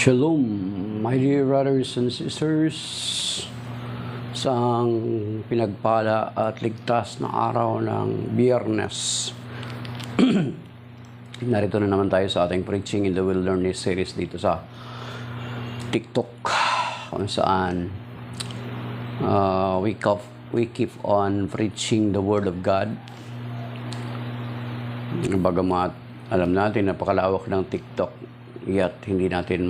Shalom, my dear brothers and sisters, sa pinagpala at ligtas na araw ng Biyernes. Narito na naman tayo sa ating Preaching in the Wilderness series dito sa TikTok, kung saan we keep on preaching the Word of God. Bagamat alam natin napakalawak ng TikTok, yet hindi natin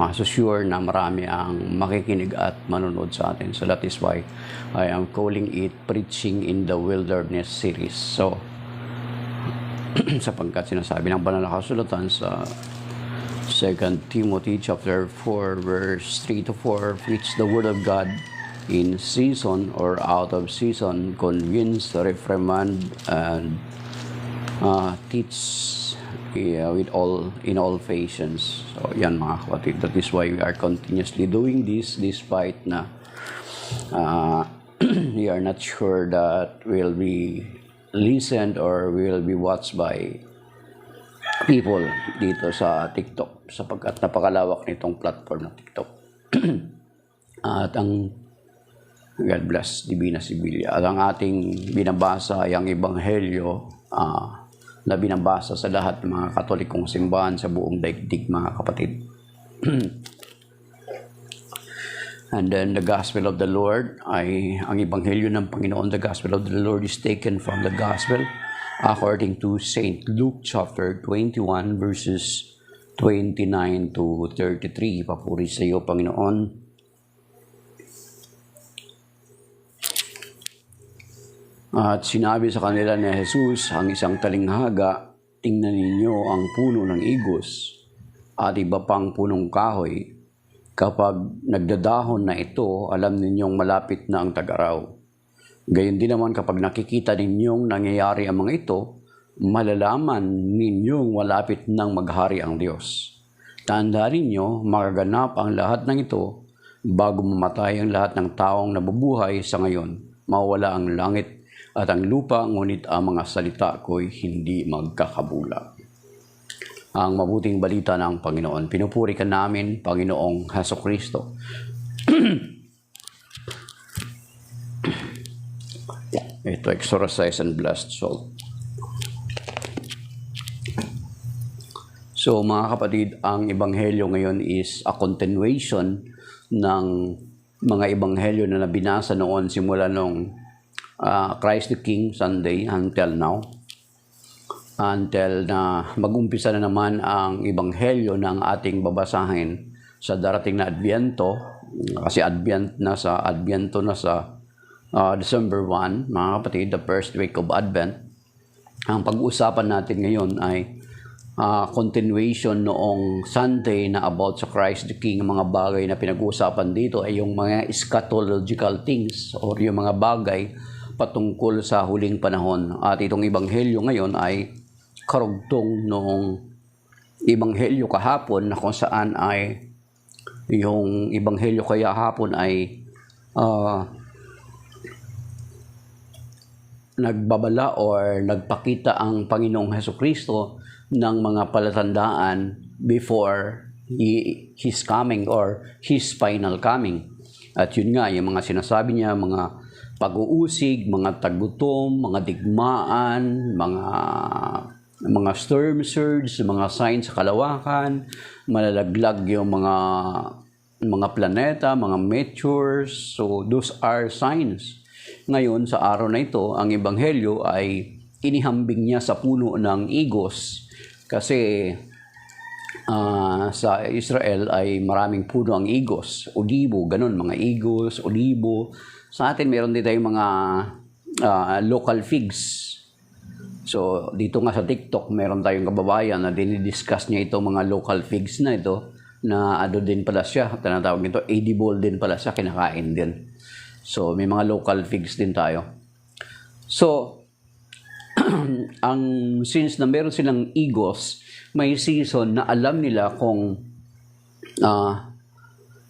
ma-assure na marami ang makikinig at manonood sa atin. So that is why I am calling it Preaching in the Wilderness series. So sapagkat sinasabi ng banal na kasulatan sa 2 Timothy chapter 4 verse 3 to 4, preach the word of God in season or out of season, convince, reprimand, and teach in all patience. So yan mga kapatid, that is why we are continuously doing this despite na we are not sure that we'll be listened or will be watched by people dito sa TikTok, sapagkat napakalawak nitong platform ng TikTok. At ang God bless Divina Sibilia, at ang ating binabasa ay ang Ebanghelyo na binabasa sa lahat ng mga Katolikong simbahan sa buong daigdig, mga kapatid. And then the Gospel of the Lord ay ang Ebanghelyo ng Panginoon. The Gospel of the Lord is taken from the Gospel according to St. Luke chapter 21 verses 29 to 33. Papuri sa iyo, Panginoon. At sinabi sa kanila ni Jesus ang isang talinghaga, tingnan ninyo ang puno ng igos at iba pang punong kahoy. Kapag nagdadahon na ito, alam ninyong malapit na ang tag-araw. Gayon din naman kapag nakikita ninyong nangyayari ang mga ito, malalaman ninyong malapit nang maghari ang Diyos. Tandaan ninyo, magaganap ang lahat ng ito bago mamatay ang lahat ng taong nabubuhay sa ngayon. Mawala ang langit at ang lupa, ngunit ang mga salita ko'y hindi magkakabula. Ang mabuting balita ng Panginoon. Pinupuri ka namin, Panginoong Hesukristo. Ito, exorcise and blessed soul. So mga kapatid, ang Ebanghelyo ngayon is a continuation ng mga Ebanghelyo na nabinasa noon simula nung Christ the King Sunday until now. Until na mag-umpisa na naman ang Ebanghelyo ng ating babasahin sa darating na Adbyento. Kasi Adbyento na sa December 1, mga kapatid, the first week of Advent. Ang pag-uusapan natin ngayon ay continuation noong Sunday na about sa Christ the King. Mga bagay na pinag-uusapan dito ay yung mga eschatological things or yung mga bagay patungkol sa huling panahon. At itong Ebanghelyo ngayon ay karugtong noong Ebanghelyo kahapon, na kung saan ay yung Ebanghelyo kaya hapon ay nagbabala or nagpakita ang Panginoong Hesukristo ng mga palatandaan before His coming or His final coming. At yun nga, yung mga sinasabi niya, mga pag-uusig, mga tagutom, mga digmaan, mga storm surge, mga signs sa kalawakan, malalaglag yung mga planeta, mga meteors. So those are signs. Ngayon, sa araw na ito, ang Ebanghelyo ay inihambing niya sa puno ng igos. Kasi sa Israel ay maraming puno ang igos, olibo, ganun, mga igos, olibo. Sa atin, meron din tayong mga local figs. So, dito nga sa TikTok, meron tayong kababayan na dinidiscuss niya itong mga local figs na ito, na ano din pala siya, tinatawag nito, edible din pala siya, kinakain din. So, may mga local figs din tayo. So, since na meron silang igos, may season na alam nila kung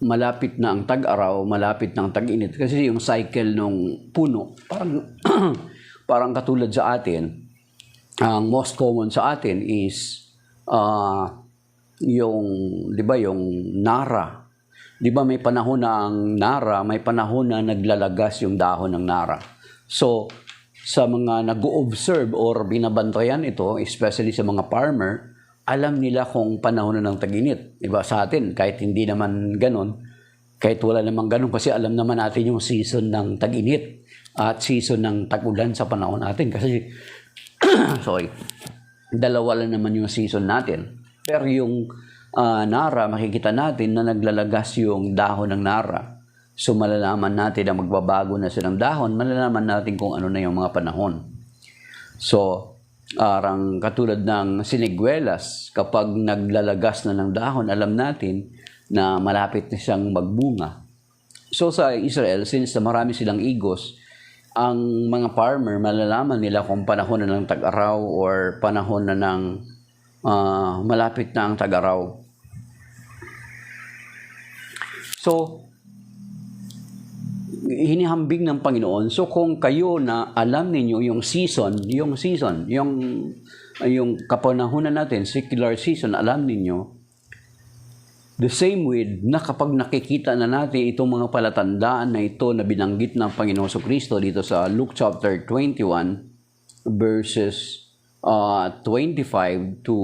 malapit na ang tag-araw, malapit na ang tag-init. Kasi yung cycle ng puno, parang katulad sa atin, ang most common sa atin is yung, di ba, yung nara. Di ba may panahon na ang nara, may panahon na naglalagas yung dahon ng nara. So, sa mga nag-o-observe or binabantayan ito, especially sa mga farmer, alam nila kung panahon na ng tag-init. Diba sa atin, kahit hindi naman ganun, kahit wala naman ganun, kasi alam naman natin yung season ng tag-init at season ng tag-ulan sa panahon natin. Kasi, sorry, dalawa lang naman yung season natin. Pero yung nara, makikita natin na naglalagas yung dahon ng nara. So malalaman natin na magbabago na silang dahon, malalaman natin kung ano na yung mga panahon. So, katulad ng siniguelas, kapag naglalagas na ng dahon, alam natin na malapit na siyang magbunga. So sa Israel, since marami silang igos, ang mga farmer, malalaman nila kung panahon na ng tag-araw or panahon na ng malapit na ang tag-araw. So, hinihambing ng Panginoon. So kung kayo na alam ninyo yung kapanahunan natin, secular season, alam ninyo, the same with na kapag nakikita na natin itong mga palatandaan na ito na binanggit ng Panginoon Kristo dito sa Luke chapter 21 verses 25 to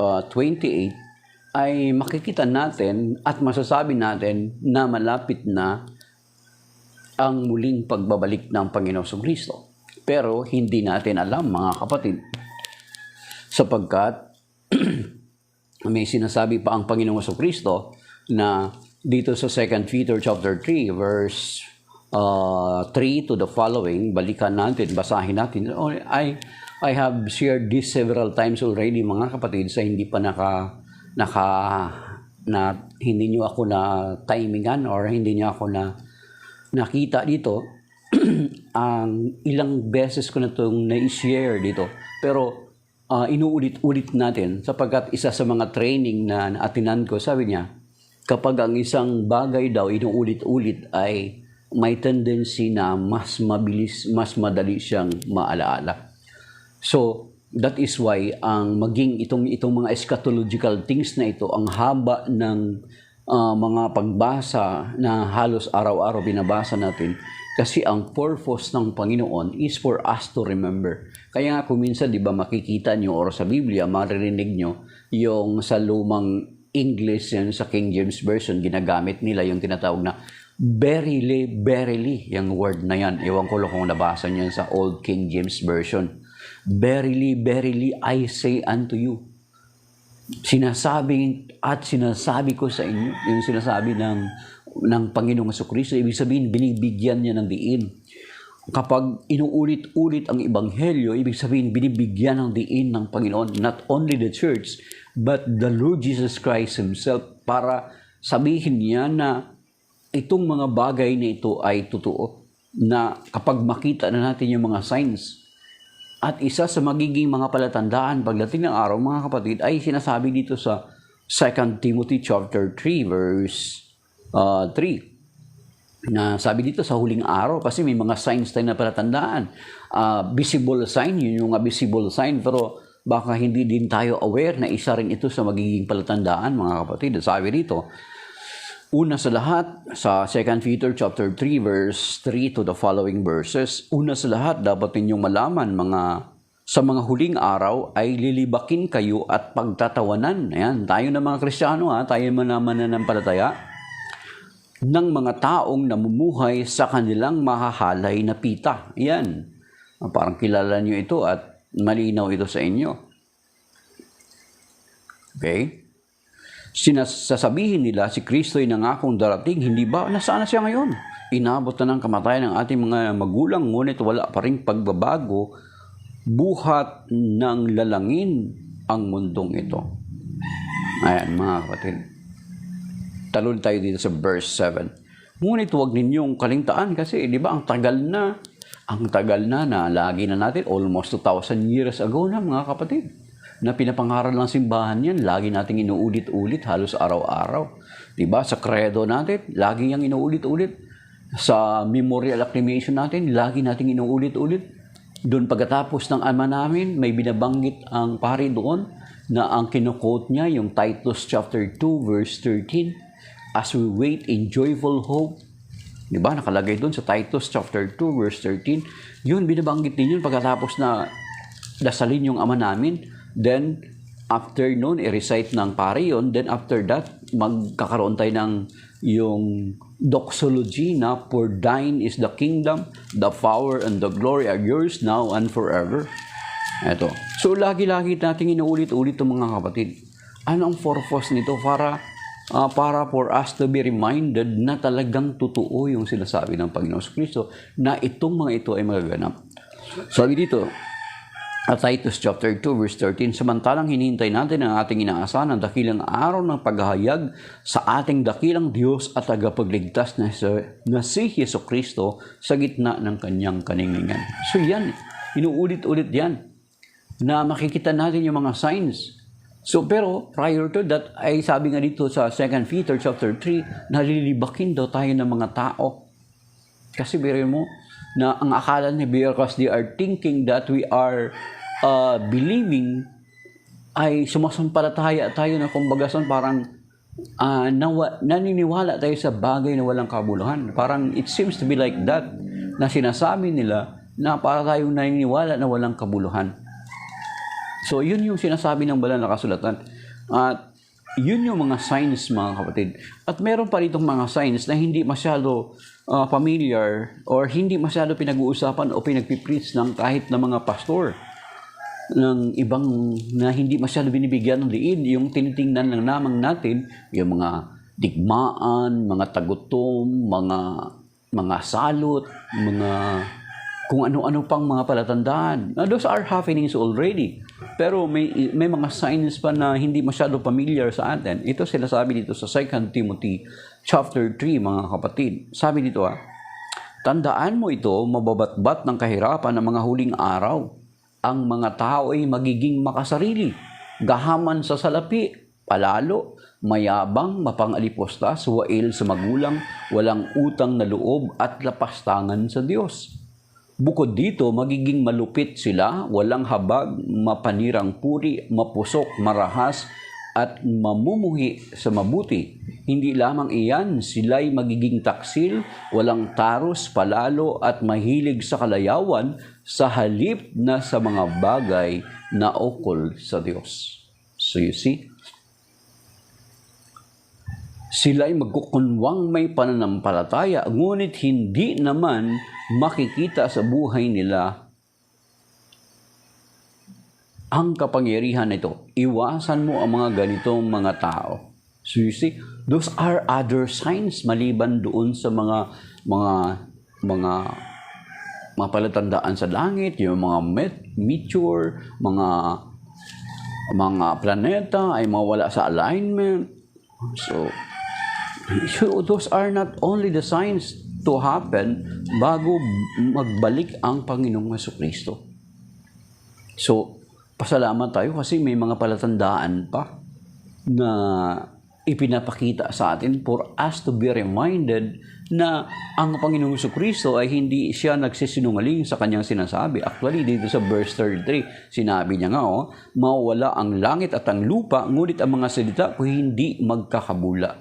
28, ay makikita natin at masasabi natin na malapit na ang muling pagbabalik ng Panginoon Kristo. Pero hindi natin alam, mga kapatid, sapagkat may sinasabi pa ang Panginoon Kristo na dito sa 2 Peter chapter 3 verse 3 to the following, balikan natin, basahin natin. I have shared this several times already, mga kapatid, sa hindi pa hindi nyo ako na timingan or hindi nyo ako na nakita dito. Ang ilang beses ko na itong na-share dito. Pero inuulit-ulit natin sapagkat isa sa mga training na naatinan ko, sabi niya, kapag ang isang bagay daw inuulit-ulit ay may tendency na mas mabilis, mas madali siyang maalaala. So, that is why ang maging itong mga eschatological things na ito, ang haba ng mga pagbasa na halos araw-araw binabasa natin, kasi ang purpose ng Panginoon is for us to remember. Kaya nga kung minsan, di ba, makikita nyo or sa Biblia, maririnig nyo yung sa lumang English, yan, sa King James Version, ginagamit nila yung tinatawag na verily, verily, yung word na yan. Ewan ko lang kung nabasa nyo sa Old King James Version. Verily, verily, I say unto you. Sinasabi ko sa inyo, yung sinasabi ng Panginoong Kristo, ibig sabihin, binibigyan niya ng diin. Kapag inuulit-ulit ang Ebanghelyo, ibig sabihin, binibigyan ng diin ng Panginoon, not only the church, but the Lord Jesus Christ Himself, para sabihin niya na itong mga bagay na ito ay totoo, na kapag makita na natin yung mga signs. At isa sa magiging mga palatandaan pagdating ng araw, mga kapatid, ay sinasabi dito sa 2 Timothy chapter 3 verse 3. Na sabi dito sa huling araw, kasi may mga signs tayo na palatandaan. Visible sign, yun yung visible sign, pero baka hindi din tayo aware na isa rin ito sa magiging palatandaan, mga kapatid. Sabi dito, una sa lahat, sa 2 Peter chapter 3 verse 3 to the following verses, una sa lahat, dapat ninyong malaman sa mga huling araw ay lilibakin kayo at pagtatawanan. Ayan, tayo na mga Kristiyano, tayo mananampalataya, ng mga taong namumuhay sa kanilang mahahalay na pita. Ayan, parang kilala nyo ito at malinaw ito sa inyo. Okay? Sasabihin nila, si Kristo ay nangakong darating, hindi ba? Nasaan na siya ngayon? Inabot na ng kamatayan ng ating mga magulang, ngunit wala pa rin pagbabago, buhat ng lalangin ang mundong ito. Ayan, mga kapatid. Talon tayo dito sa verse 7. Ngunit huwag ninyong kaligtaan kasi, di ba, ang tagal na lagi na natin, almost 2,000 years ago na, mga kapatid, na pinapangaral ng simbahan yan, lagi nating inuulit-ulit, halos araw-araw. Diba? Sa credo natin, lagi yang inuulit-ulit. Sa memorial acclamation natin, lagi nating inuulit-ulit. Doon pagkatapos ng ama namin, may binabanggit ang pari doon na ang kinukote niya yung Titus chapter 2 verse 13, as we wait in joyful hope. Diba? Nakalagay doon sa Titus chapter 2 verse 13. Yun, binabanggit din yun pagkatapos na dasalin yung Ama namin. Then, after noon, i-recite ng pare yun. Then, after that, magkakaroon tayo ng yung doxology na, for thine is the kingdom, the power, and the glory are yours now and forever. Eto. So, lagi-lagi natin inuulit-ulit itong mga kapatid. Ano ang purpose nito? Para for us to be reminded na talagang totoo yung sinasabi ng Panginoon Kristo na itong mga ito ay magaganap. Sabi dito, at Titus chapter 2 verse 13, samantalang hinihintay natin ang ating inaasahan ng dakilang araw ng paghahayag sa ating dakilang Diyos at tagapagligtas na si Hesus Kristo sa gitna ng kanyang kaningingan. So yan, inuulit-ulit yan na makikita natin yung mga signs. So pero prior to that, ay sabi nga dito sa 2 Peter chapter 3, nalilibakin daw tayo ng mga tao. Kasi birin mo, na ang akala ni because they are thinking that we are believing, ay sumasampalataya tayo na kumbaga parang naniniwala tayo sa bagay na walang kabuluhan. Parang it seems to be like that, na sinasabi nila na para tayong naniniwala na walang kabuluhan. So yun yung sinasabi ng banal na kasulatan. At yun yung mga signs, mga kapatid. At meron pa ritong mga signs na hindi masyado familiar or hindi masyado pinag-uusapan o pinagpipreach ng kahit na mga pastor ng ibang na hindi masyado binibigyan ng diin. Yung tinitingnan lang naman natin, yung mga digmaan, mga tagutom, mga salot, mga kung ano-ano pang mga palatandaan. Those are happenings already. Pero may mga signs pa na hindi masyado familiar sa atin. Ito sila sabi dito sa 2 Timothy chapter 3, mga kapatid. Sabi dito, tandaan mo ito, mababatbat ng kahirapan ng mga huling araw. Ang mga tao ay magiging makasarili, gahaman sa salapi, palalo, mayabang, mapangalipostas, wail sa magulang, walang utang na loob at lapastangan sa Diyos. Bukod dito, magiging malupit sila, walang habag, mapanirang puri, mapusok, marahas, at mamumuhi sa mabuti. Hindi lamang iyan, sila'y magiging taksil, walang taros, palalo, at mahilig sa kalayawan sa halip na sa mga bagay na ukol sa Diyos. So you see, sila'y magkukunwang may pananampalataya, ngunit hindi naman makikita sa buhay nila ang kapangyarihan nito. Iwasan mo ang mga ganitong mga tao. So you see, those are other signs maliban doon sa mga palatandaan sa langit, yung mga meteor, mga planeta ay mawala sa alignment. So those are not only the signs to happen bago magbalik ang Panginoong Jesucristo. So, pasalamat tayo kasi may mga palatandaan pa na ipinapakita sa atin for us to be reminded na ang Panginoong Jesucristo ay hindi siya nagsisinungaling sa kanyang sinasabi. Actually, dito sa verse 33, sinabi niya nga, mawawala ang langit at ang lupa, ngunit ang mga salita ko hindi magkakabula.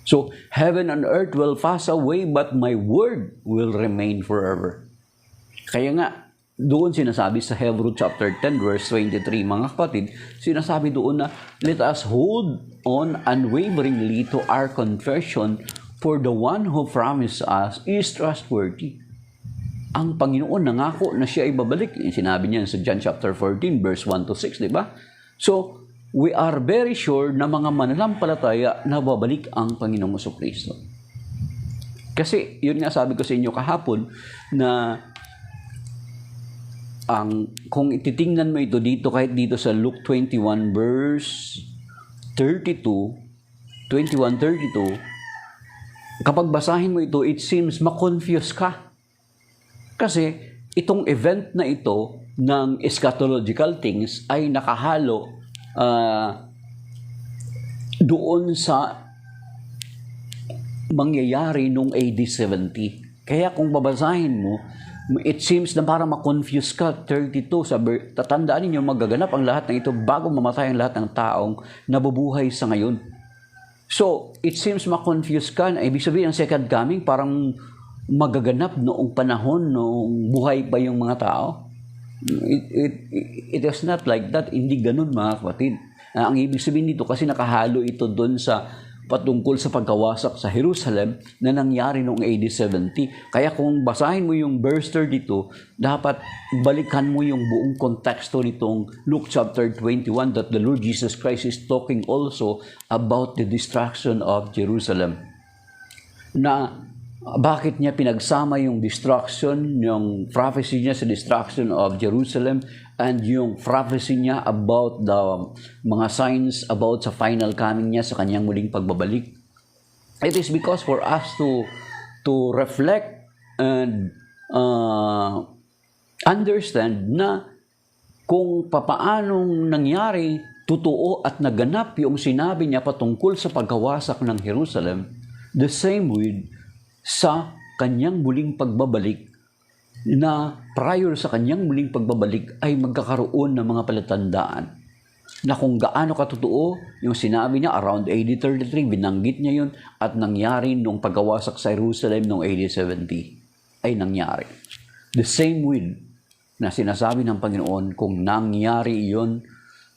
So, heaven and earth will pass away, but my word will remain forever. Kaya nga, doon sinasabi sa Hebrews chapter 10, verse 23, mga kapatid, sinasabi doon na, let us hold on unwaveringly to our confession, for the one who promised us is trustworthy. Ang Panginoon nangako na siya ay babalik. Sinabi niya sa John chapter 14, verse 1 to 6, di ba? So, we are very sure na mga mananampalataya na babalik ang Panginoong Jesucristo. Kasi, yun nga sabi ko sa inyo kahapon, na kung ititingnan mo ito dito, kahit dito sa Luke 21 verse 21-32, kapag basahin mo ito, it seems ma-confuse ka. Kasi itong event na ito ng eschatological things ay nakahalo doon sa mangyayari nung AD 70. Kaya kung babasahin mo, It seems na parang ma-confuse ka, 32, tatandaan ninyo magaganap ang lahat ng ito bago mamatay ang lahat ng taong nabubuhay sa ngayon. So, it seems ma-confuse ka, na ibig sabihin ang second coming parang magaganap noong panahon, noong buhay pa yung mga tao. It is not like that, hindi ganun mga kapatid. Ang ibig sabihin dito kasi nakahalo ito doon sa patungkol sa pagkawasak sa Jerusalem na nangyari noong AD 70. Kaya kung basahin mo yung verse 32, dapat balikan mo yung buong konteksto nitong Luke chapter 21 that the Lord Jesus Christ is talking also about the destruction of Jerusalem. Na bakit niya pinagsama yung destruction, yung prophecy niya sa destruction of Jerusalem and yung prophecy niya about the mga signs about sa final coming niya sa kanyang muling pagbabalik. It is because for us to reflect and understand na kung papaanong nangyari, totoo at naganap yung sinabi niya patungkol sa pagkawasak ng Jerusalem, the same with sa kanyang muling pagbabalik, na prior sa kanyang muling pagbabalik ay magkakaroon ng mga palatandaan na kung gaano katotoo yung sinabi niya around AD 33, binanggit niya yun at nangyari nung pagkawasak sa Jerusalem noong AD 70 ay nangyari. The same with na sinasabi ng Panginoon, kung nangyari iyon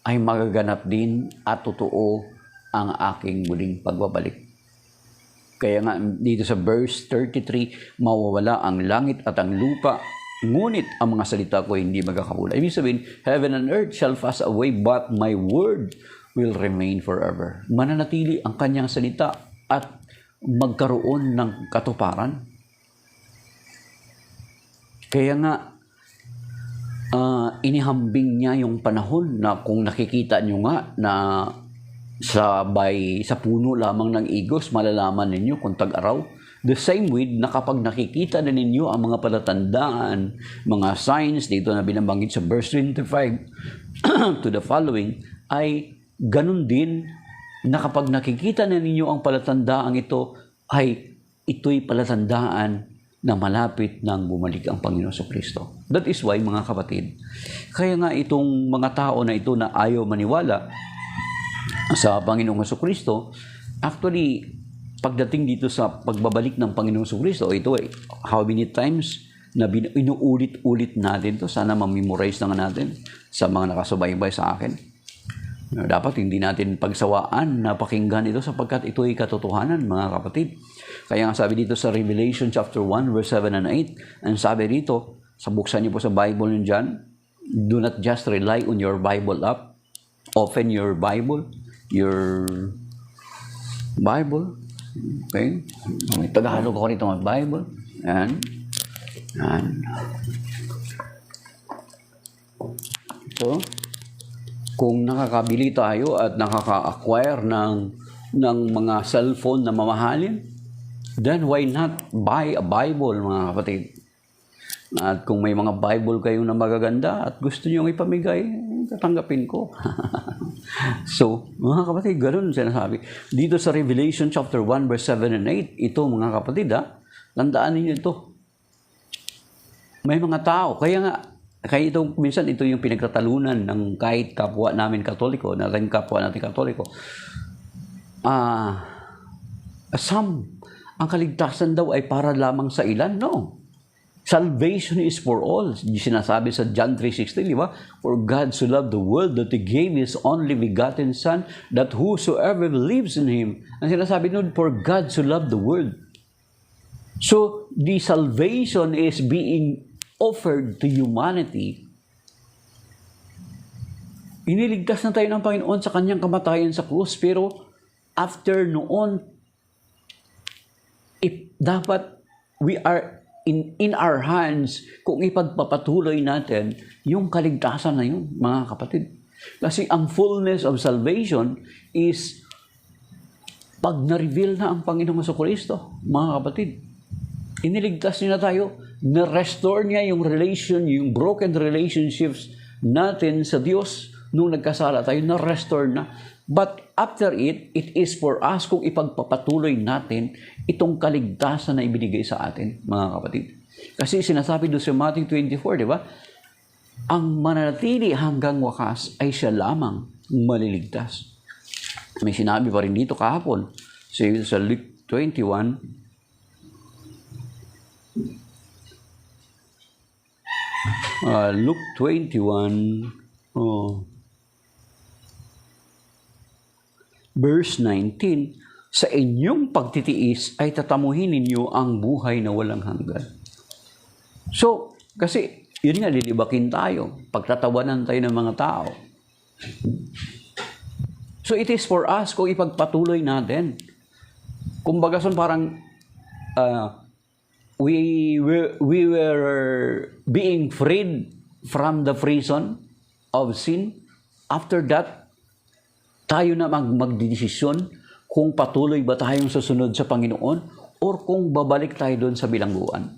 ay magaganap din at totoo ang aking muling pagbabalik. Kaya nga dito sa verse 33, mawawala ang langit at ang lupa, ngunit ang mga salita ko hindi magkakawala. Ibig sabihin, heaven and earth shall pass away, but my word will remain forever. Mananatili ang kanyang salita at magkaroon ng katuparan. Kaya nga, inihambing niya yung panahon na kung nakikita nyo nga na sa puno lamang ng igos, malalaman ninyo kung tag-araw. The same with na kapag nakikita na ninyo ang mga palatandaan, mga signs dito na binabanggit sa verse 25 to the following, ay ganun din na kapag nakikita na ninyo ang palatandaang ito, ay ito'y palatandaan na malapit nang bumalik ang Panginoon Kristo. That is why, mga kapatid, kaya nga itong mga tao na ito na ayaw maniwala sa Panginoong Kristo, actually, pagdating dito sa pagbabalik ng Panginoong Kristo, ito how many times na inuulit-ulit natin to, sana ma-memorize na natin sa mga nakasubaybay sa akin. Dapat hindi natin pagsawaan na pakinggan ito sapagkat ito ay katotohanan, mga kapatid. Kaya nga sabi dito sa Revelation chapter 1, verse 7 and 8, ang sabi dito, sa buksan niyo po sa Bible nyo dyan, do not just rely on your Bible app, open your Bible, okay? May Tagalog ako rito ng Bible. Yan. So, kung nakakabili tayo at nakaka-acquire ng mga cellphone na mamahalin, then why not buy a Bible, mga kapatid? At kung may mga Bible kayo na magaganda at gusto nyo ipamigay, tatanggapin ko. So, mga kapatid, ganoon sinasabi. Dito sa Revelation chapter 1, verse 7 and 8, ito mga kapatid, tandaan ninyo ito. May mga tao, kaya minsan ito yung pinagtatalunan ng kahit kapwa namin Katoliko, natin Katoliko. Ang kaligtasan daw ay para lamang sa ilan? No. Salvation is for all. Sinasabi sa John 3:16, di ba? For God so loved the world that He gave His only begotten Son, that whosoever believes in Him. Ang sinasabi nun, for God so loved the world. So, the salvation is being offered to humanity. Iniligtas na tayo ng Panginoon sa Kanyang kamatayan sa krus, pero after noon, dapat we are in our hands kung ipagpapatuloy natin yung kaligtasan na yun, mga kapatid. Kasi ang fullness of salvation is pag na-reveal na ang Panginoong Kristo, mga kapatid. Iniligtas niya na tayo, na-restore niya yung broken relationships natin sa Diyos nung nagkasala tayo, na-restore na. But after it is for us kung ipagpapatuloy natin itong kaligtasan na ibinigay sa atin, mga kapatid. Kasi sinasabi doon sa Matthew 24, di ba? Ang mananatili hanggang wakas ay siya lamang maliligtas. May sinabi pa rin dito kahapon sa Luke 21, Luke 21, verse 19, sa inyong pagtitiis ay tatamuhin ninyo ang buhay na walang hanggan. So, kasi, yun nga, lilibakin tayo. Pagtatawanan tayo ng mga tao. So, it is for us kung ipagpatuloy natin. Kumbaga, parang, we were being freed from the prison of sin. After that, tayo na magdidesisyon kung patuloy ba tayong susunod sa Panginoon or kung babalik tayo doon sa bilangguan,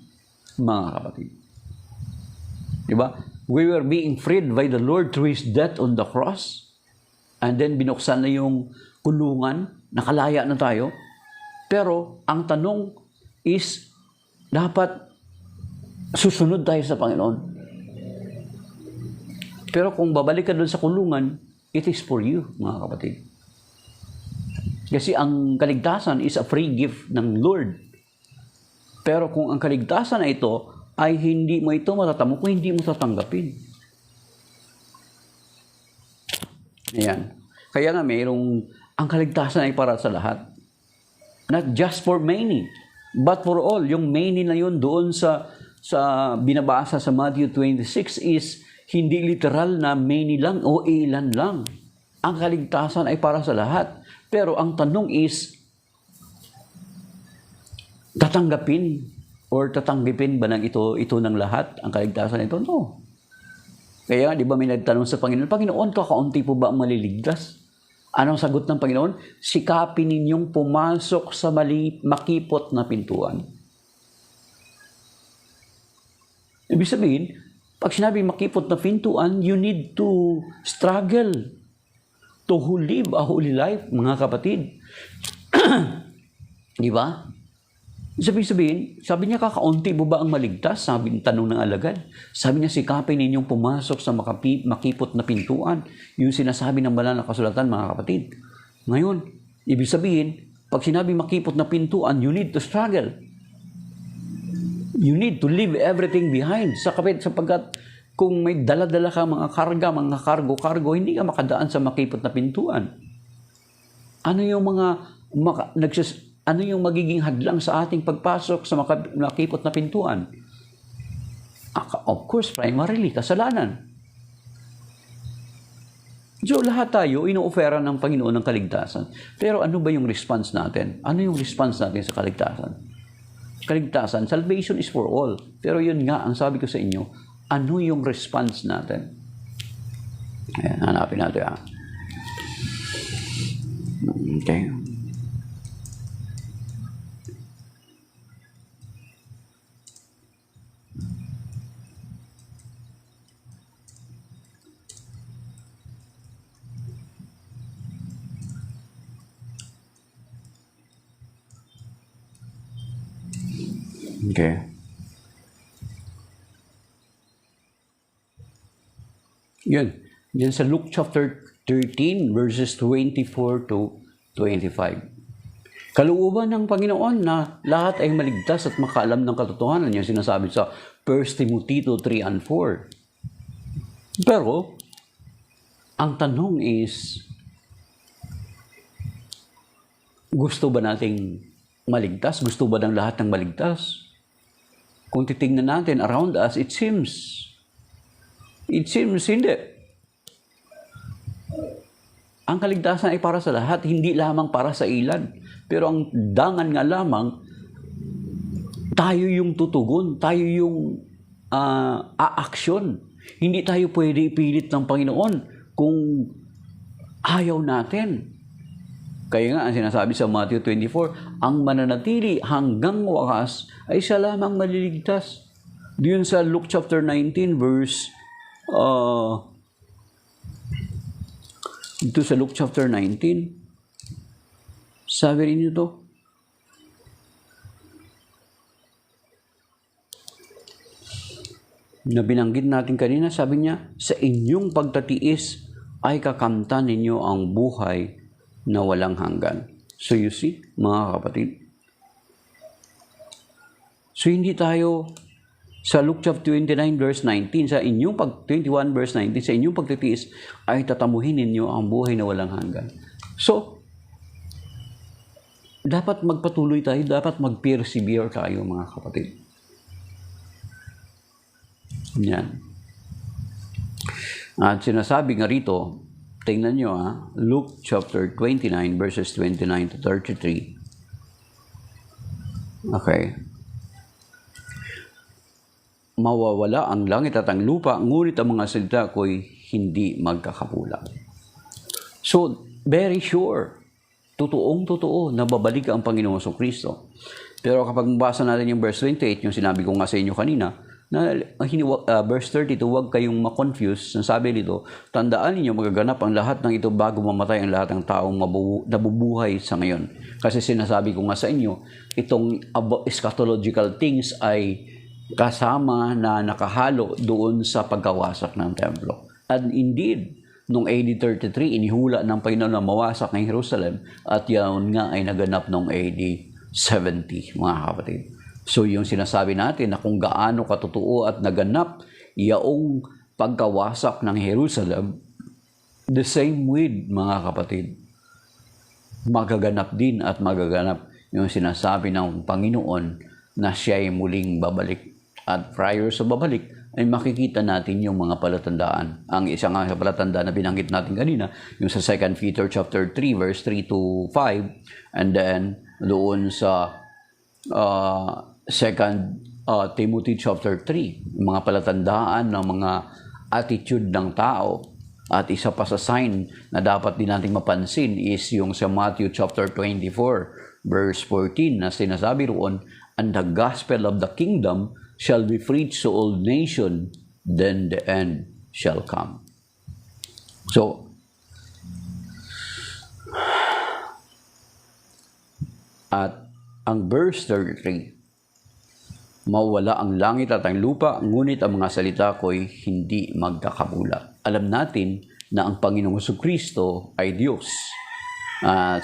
mga kapatid. Diba? We were being freed by the Lord through His death on the cross, and then binuksan na yung kulungan, nakalaya na tayo. Pero ang tanong is, dapat susunod tayo sa Panginoon. Pero kung babalik ka doon sa kulungan, it is for you, mga kapatid. Kasi ang kaligtasan is a free gift ng Lord. Pero kung ang kaligtasan na ito ay hindi mo ito matatamo, kung hindi mo tatanggapin. Ayan. Kaya nga ang kaligtasan ay para sa lahat. Not just for many, but for all. Yung many na yun doon sa binabasa sa Matthew 26 is hindi literal na many lang o ilan lang. Ang kaligtasan ay para sa lahat. Pero ang tanong is, tatanggapin ba ng ito ng lahat ang kaligtasan ito? No. Kaya di ba may nagtanong sa Panginoon, Panginoon, kakaunti po ba ang maliligtas? Anong sagot ng Panginoon? Sikapin ninyong pumasok sa makipot na pintuan. Ibig sabihin, pag sinabi makipot na pintuan, you need to struggle to live a holy life, mga kapatid. Di ba? Sabi niya, kakaunti mo ba ang maligtas? Tanong ng alagad. Sabi niya, sikapin ninyong pumasok sa makipot na pintuan. Yung sinasabi ng banal na kasulatan, mga kapatid. Ngayon, ibig sabihin, pag sinabi makipot na pintuan, you need to struggle. You need to leave everything behind. Sapagkat kung may dala-dala ka mga karga, mga kargo, hindi ka makadaan sa makipot na pintuan. Ano yung magiging hadlang sa ating pagpasok sa makipot na pintuan? Of course, primarily, kasalanan. So, lahat tayo, ino-ofera ng Panginoon ng kaligtasan. Pero ano ba yung response natin? Ano yung response natin sa kaligtasan? Kaligtasan, salvation is for all. Pero yun nga, ang sabi ko sa inyo, ano yung response natin? Ayan, hanapin natin. Okay. Okay. Yun. Yan sa Luke chapter 13, verses 24 to 25. Kalooban ng Panginoon na lahat ay maligtas at makaalam ng katotohanan. Yan sinasabi sa 1 Timothy 3 and 4. Pero, ang tanong is, gusto ba nating maligtas? Gusto ba ng lahat ng maligtas? Kung titingnan natin around us, it seems hindi. Ang kaligtasan ay para sa lahat, hindi lamang para sa ilan. Pero ang dangan nga lamang, tayo yung tutugon, tayo yung aaksyon. Hindi tayo pwede ipilit ng Panginoon kung ayaw natin. Kaya nga, ang sinasabi sa Matthew 24, ang mananatili hanggang wakas ay siya lamang maliligtas. Diyon sa Luke chapter 19, verse dito sa Luke chapter 19, sabi rin ito, na binanggit natin kanina, sabi niya, sa inyong pagtatiis ay kakamtan ninyo ang buhay na walang hanggan. So you see, mga kapatid. So hindi tayo sa Luke chapter 29 verse 19, sa inyong 21 verse 19, sa inyong pagtitiis ay tatamuhin ninyo ang buhay na walang hanggan. So, dapat magpatuloy tayo, dapat mag-persevere tayo, mga kapatid. Yan. At sinasabi nga rito, tingnan nyo Luke chapter 29 verses 29 to 33. Okay. Mawawala ang langit at ang lupa, ngunit ang mga salita ko'y hindi magkakapula. So, very sure, totoong-totoo na babalik ang Panginoon Kristo. Pero kapag mabasa natin yung verse 28, yung sinabi ko nga sa inyo kanina, na verse 32, huwag kayong makonfuse. Sabi dito, tandaan ninyo magaganap ang lahat ng ito bago mamatay ang lahat ng taong nabubuhay sa ngayon. Kasi sinasabi ko nga sa inyo, itong eschatological things ay kasama na nakahalo doon sa pagkawasak ng templo. And indeed, noong AD 33, inihula ng Panginoon na mawasak ng Jerusalem at yan nga ay naganap noong AD 70, mga kapatid. So yung sinasabi natin na kung gaano katotoo at naganap yaong pagkawasak ng Jerusalem, the same with, mga kapatid, magaganap din at magaganap yung sinasabi ng Panginoon na siya ay muling babalik. At prior sa babalik, ay makikita natin yung mga palatandaan. Ang isang palatandaan na binanggit natin kanina, yung sa 2 Peter chapter 3, verse 3 to 5, and then doon sa 2 Timothy chapter 3, yung mga palatandaan ng mga attitude ng tao. At isa pa sa sign na dapat din natin mapansin is yung sa Matthew chapter 24, verse 14, na sinasabi roon, and the gospel of the kingdom shall be preached to all nations, then the end shall come. So, at ang verse 33, mawala ang langit at ang lupa, ngunit ang mga salita ko'y hindi magkakapula. Alam natin na ang Panginoong Jesucristo ay Diyos.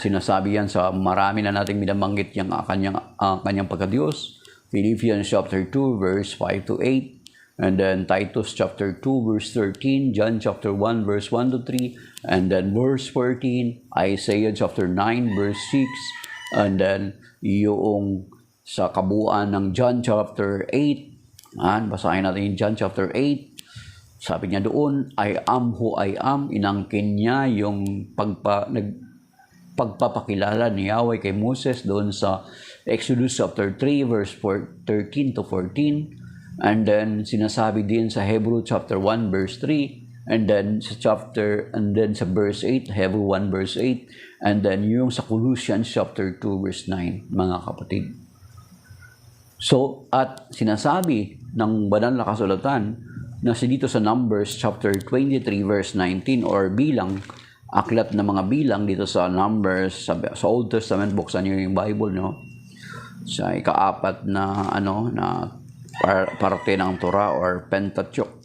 Sinasabi yan sa marami na nating binabanggit yung kanyang pagka-Diyos. Philippians chapter 2 verse 5 to 8, and then Titus chapter 2 verse 13, John chapter 1 verse 1 to 3, and then verse 14, Isaiah chapter 9 verse 6, and then yung sa kabuuan ng John chapter 8, basahin natin yung John chapter 8, sabi niya doon, I am who I am, inangkin niya yung pagpapakilala ni Yahweh kay Moses doon sa Exodus chapter 3 verse 13 to 14, and then sinasabi din sa Hebrew chapter 1 verse 3, and then sa verse 8, Hebrew 1 verse 8, and then yung sa Colossians chapter 2 verse 9, mga kapatid. So, at sinasabi ng banal na kasulatan na dito sa Numbers chapter 23 verse 19, or bilang, aklat na mga bilang dito sa Numbers, sa Old Testament, buksan niyo yung Bible, no? Sa ikaapat na parte ng Torah or Pentateuch.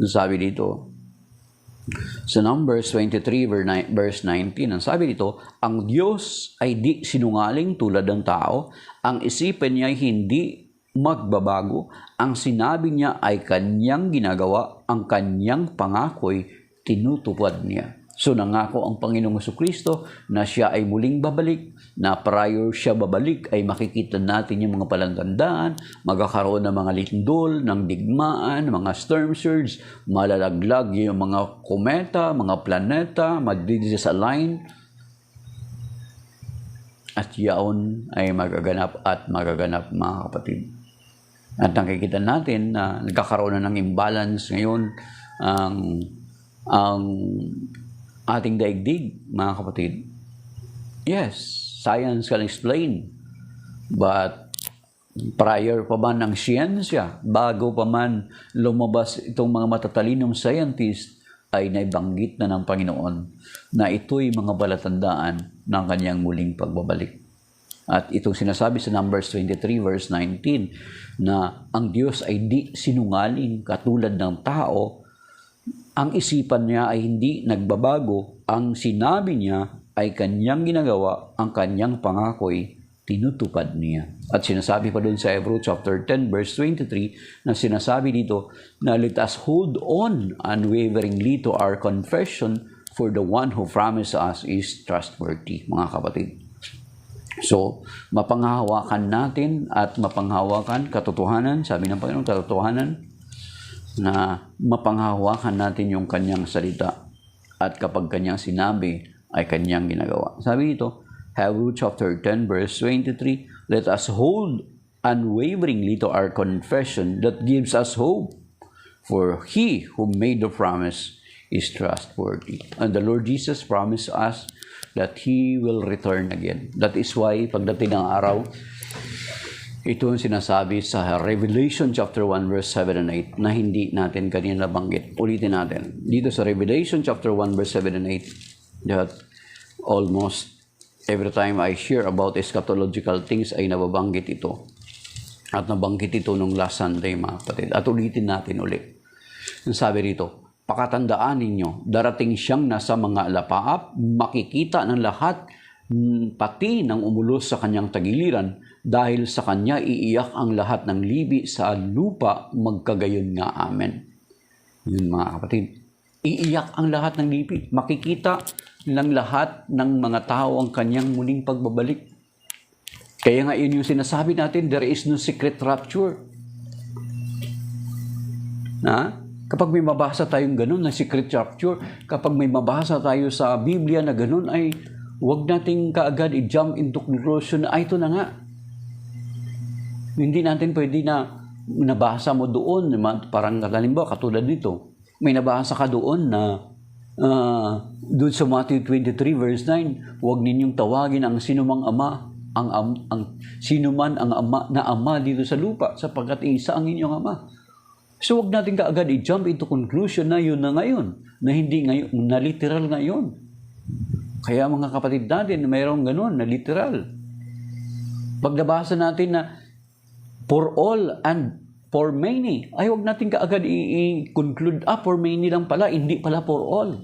Sabi dito sa Numbers 23 verse 19, ang sabi dito, ang Diyos ay di sinungaling tulad ng tao, ang isipan niya ay hindi magbabago, ang sinabi niya ay kanyang ginagawa, ang kanyang pangako'y tinutupad niya. So nangako ang Panginoong Jesucristo na siya ay muling babalik, na prior siya babalik ay makikita natin yung mga palatandaan, magkakaroon ng mga lindol, ng digmaan, mga storm surge, malalaglag yung mga kometa, mga planeta, mag-disalign, at yaon ay magaganap at magaganap, mga kapatid. At nakikita natin na nagkakaroon na ng imbalance ngayon ang ating daigdig, mga kapatid. Yes, science can explain. But prior pa man ng siyensya, bago pa man lumabas itong mga matatalinong scientist, ay naibanggit na ng Panginoon na ito'y mga palatandaan ng kanyang muling pagbabalik. At itong sinasabi sa Numbers 23 verse 19 na ang Diyos ay di sinungaling katulad ng tao, ang isipan niya ay hindi nagbabago, ang sinabi niya ay kanyang ginagawa, ang kanyang pangako'y tinutupad niya. At sinasabi pa doon sa Hebrews chapter 10 verse 23 na sinasabi dito na let us hold on unwaveringly to our confession, for the one who promised us is trustworthy. Mga kapatid, so mapanghahawakan natin at mapanghahawakan katotohanan, sabi ng Panginoon, katotohanan, na mapanghahawakan natin yung kanyang salita, at kapag kanyang sinabi ay kanyang ginagawa. Sabi dito, Hebrews chapter 10 verse 23, let us hold unwaveringly to our confession that gives us hope, for he who made the promise is trustworthy. And the Lord Jesus promised us that He will return again. That is why, pagdating ng araw, ito ang sinasabi sa Revelation chapter 1 verse 7 and 8 na hindi natin kanina nabanggit. Ulitin natin. Dito sa Revelation chapter 1 verse 7 and 8, that almost every time I share about eschatological things ay nababanggit ito. At nabanggit ito nung last Sunday, mga kapatid. At ulitin natin ulit. Ang sabi rito, pakatandaan ninyo, darating siyang nasa mga alapaap, makikita ng lahat, pati ng umulos sa kanyang tagiliran, dahil sa kanya iiyak ang lahat ng libi sa lupa, magkagayon nga. Amen. Yun, mga kapatid. Iiyak ang lahat ng libi. Makikita ng lahat ng mga tao ang kanyang muling pagbabalik. Kaya nga yun yung sinasabi natin, there is no secret rapture. Kapag may mabasa tayong ganun na secret rapture, kapag may mabasa tayo sa Biblia na ganun, ay huwag nating kaagad i-jump into conclusion na ito na nga. Hindi natin pwede na nabasa mo doon, parang halimbawa katulad nito, may nabasa ka doon na doon sa Matthew 23 verse 9, huwag ninyong tawagin ang sinumang ama, sinuman ang ama na ama dito sa lupa, sapagkat isa ang inyong ama. So, huwag natin kaagad i-jump into conclusion na yun na ngayon, na hindi ngayon, na literal ngayon. Kaya mga kapatid natin, mayroong ganun, na literal. Pag nabasa natin na for all and for many, ay huwag natin kaagad i-conclude, for many lang pala, hindi pala for all.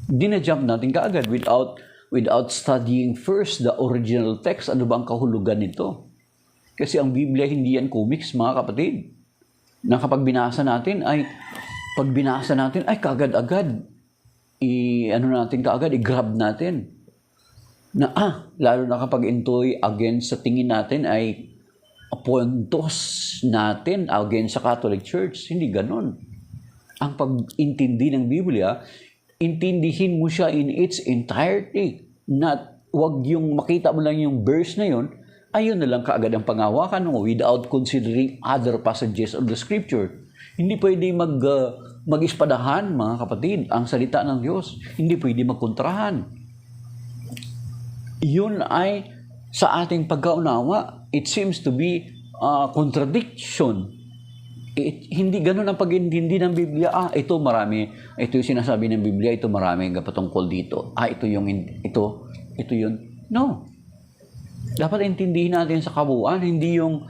Hindi na-jump natin kaagad without studying first the original text, ano ba ang kahulugan nito? Kasi ang Biblia hindi yan comics, mga kapatid. Na kapag binasa natin ay kaagad-agad i-grab natin. Na lalo na kapag ito'y against sa tingin natin ay puntos natin against sa Catholic Church. Hindi ganon. Ang pag-intindi ng Biblia, intindihin mo siya in its entirety. Wag yung makita mo lang yung verse na yun, ayun na lang kaagad ang panghawakan mo without considering other passages of the Scripture. Hindi pwede mag-ispadahan, mga kapatid, ang salita ng Diyos. Hindi pwede magkontrahan. Yun ay sa ating pagkaunawa, it seems to be contradiction. Hindi ganun ang pag-intindi ng Biblia. Ito marami. Ito yung sinasabi ng Biblia, ito marami ang patungkol dito. Ito yun. No. Dapat intindihin natin sa kabuuan, hindi yung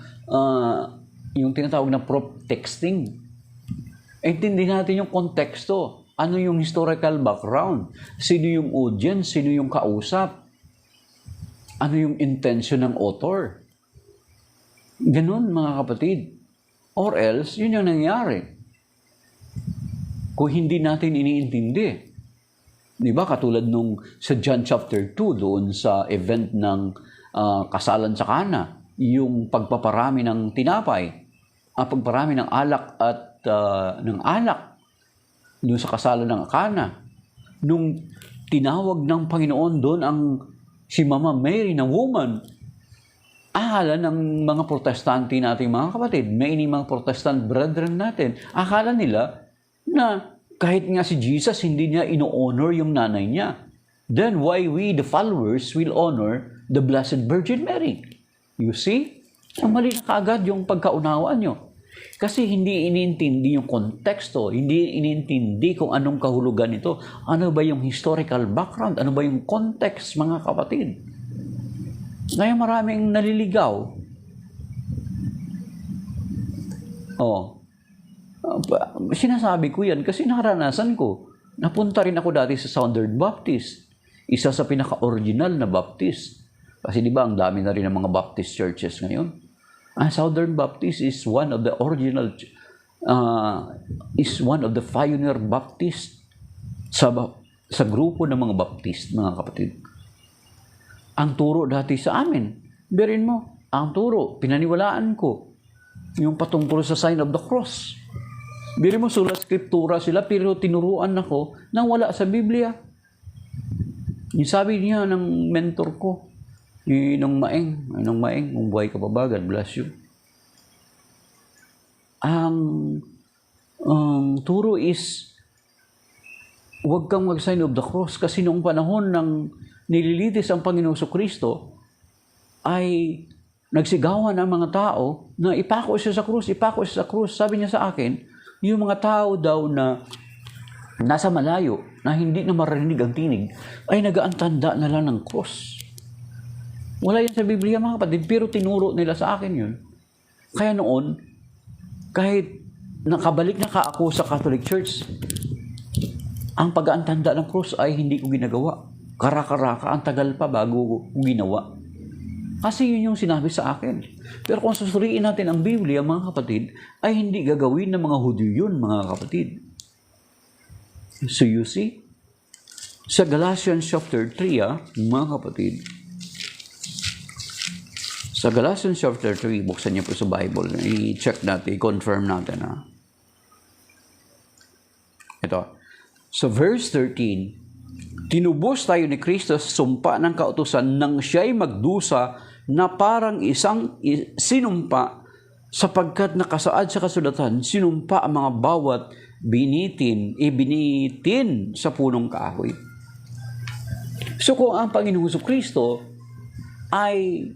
tinatawag na prop texting. Intindihin natin yung konteksto. Ano yung historical background? Sino yung audience? Sino yung kausap? Ano yung intention ng author? Ganun, mga kapatid. Or else, yun yung nangyari. Kung hindi natin iniintindi. Di ba? Katulad nung sa John chapter 2, doon sa event ng kasalan sa Kana, yung pagpaparami ng tinapay, pagparami ng alak at ng alak doon sa kasalan ng Kana. Nung tinawag ng Panginoon doon si Mama Mary na woman, akala ng mga protestante nating mga kapatid, may mga protestant brethren natin, akala nila na kahit nga si Jesus, hindi niya ino-honor yung nanay niya. Then why we, the followers, will honor the Blessed Virgin Mary? You see? So mali na kaagad yung pagkaunawaan nyo. Kasi hindi inintindi yung konteksto, hindi inintindi kung anong kahulugan nito. Ano ba yung historical background? Ano ba yung context, mga kapatid? Ngayon maraming naliligaw. Sinasabi ko yan kasi naranasan ko. Napunta rin ako dati sa Southern Baptist. Isa sa pinaka-original na Baptist. Kasi di ba ang dami na rin ng mga Baptist churches ngayon. Ang Southern Baptist is one of the original, is one of the pioneer Baptist sa grupo ng mga Baptist, mga kapatid. Ang turo dati sa amin, berin mo, ang turo, pinaniwalaan ko, yung patungkol sa sign of the cross. Berin mo, sulat skriptura sila, pero tinuruan ako nang wala sa Biblia. Yung sabi niya ng mentor ko, Nung Maeng, kung buhay ka pa ba, God bless you. Ang turo is, huwag kang mag-sign of the cross kasi noong panahon ng nililitis ang Panginoong Kristo ay nagsigawan ang mga tao na ipako siya sa krus. Sabi niya sa akin, yung mga tao daw na nasa malayo, na hindi na marinig ang tinig, ay nagaantanda na lang ng cross. Wala yan sa Biblia, mga kapatid, pero tinuro nila sa akin yun. Kaya noon, kahit nakabalik na ako sa Catholic Church, ang pag-aantanda ng cross ay hindi ko ginagawa. Kara-karaka, ang tagal pa bago ko ginawa. Kasi yun yung sinabi sa akin. Pero kung susuriin natin ang Biblia, mga kapatid, ay hindi gagawin ng mga Hudyo yun, mga kapatid. So you see, sa Galatians chapter 3, mga kapatid, sa Galatians chapter 3, buksan niyo po sa Bible, i-check natin, i-confirm natin. Ito, sa verse 13, tinubos tayo ni Kristo sa sumpa ng kautusan nang siya'y magdusa na parang isang sinumpa sapagkat nakasaad sa kasulatan, sinumpa ang mga bawat binitin sa punong kahoy. So kung ang Panginoong Kristo ay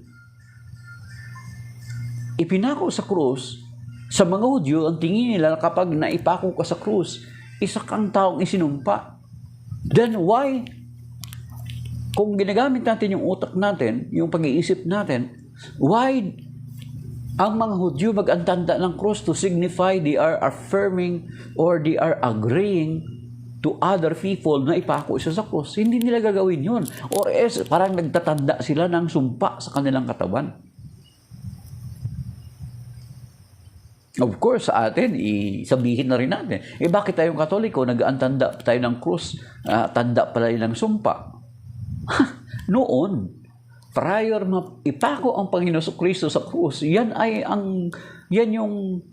ipinako sa krus, sa mga Hudyo, ang tingin nila kapag naipako ka sa krus, isa kang taong isinumpa. Then why? Kung ginagamit natin yung utak natin, yung pag-iisip natin, why ang mga Hudyo mag-antanda ng krus to signify they are affirming or they are agreeing to other people na ipako siya sa krus? Hindi nila gagawin yun. Or else, parang nagtatanda sila ng sumpa sa kanilang katawan. Of course, sa atin, sabihin na rin natin, bakit tayong Katoliko, nag-antanda tayo ng krus, tanda pala ng sumpa? Noon, prior ipako ang Panginoon Kristo sa krus, yan yung